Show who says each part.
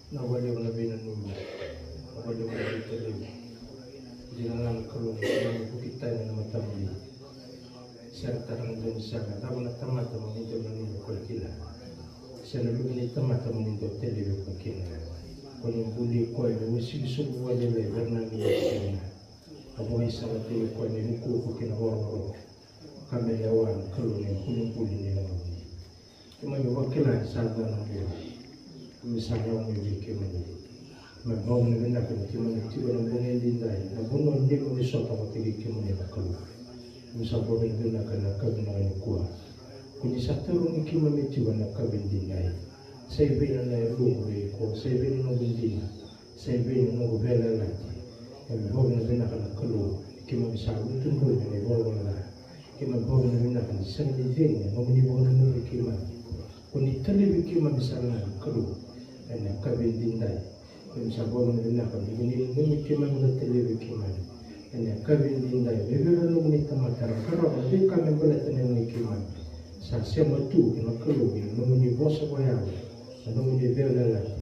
Speaker 1: na wale wanabe na nungu, na wale wanabe talaga. Jangan kalau yang kita yang matamu, serta dengan sana, tapi nak tamat tamu itu menunggu kuliah. Selalu ini tamat tamu itu televisi kuliah. Kalau boleh kau yang mesti semua jadi bernama ini. Kamu isalah televisi kau ini kuliah orang-orang. Kami lawan kalau yang kuliah ini lawan. Cuma wakilan sahaja nanti, misalnya orang yang mana, membawa negara kita mana tiba nombor yang dindai, nombor yang dia menyesal tahu tiga kita kalau, misalnya orang yang nak kabin orang kuat, kini satu orang yang mana tiba nak kabin dindai, saya bina nak rumah ko, saya bina nak dindai, saya bina nak bela lagi, membawa negara nak kalau, kita misalnya itu pun yang membawa negara, kita membawa negara nak sendiri, membawa negara kita. Kuni televisi kima misalnya kalau, ane kabin dindai, misalnya orang yang nak kabin ini kima muda televisi kima, ane kabin dindai, beberapa orang ni tamat karang kalau mereka membelah televisi kima, sahaja matu kena kalau, nunggu ni bos apa yang, nunggu ni bela lagi.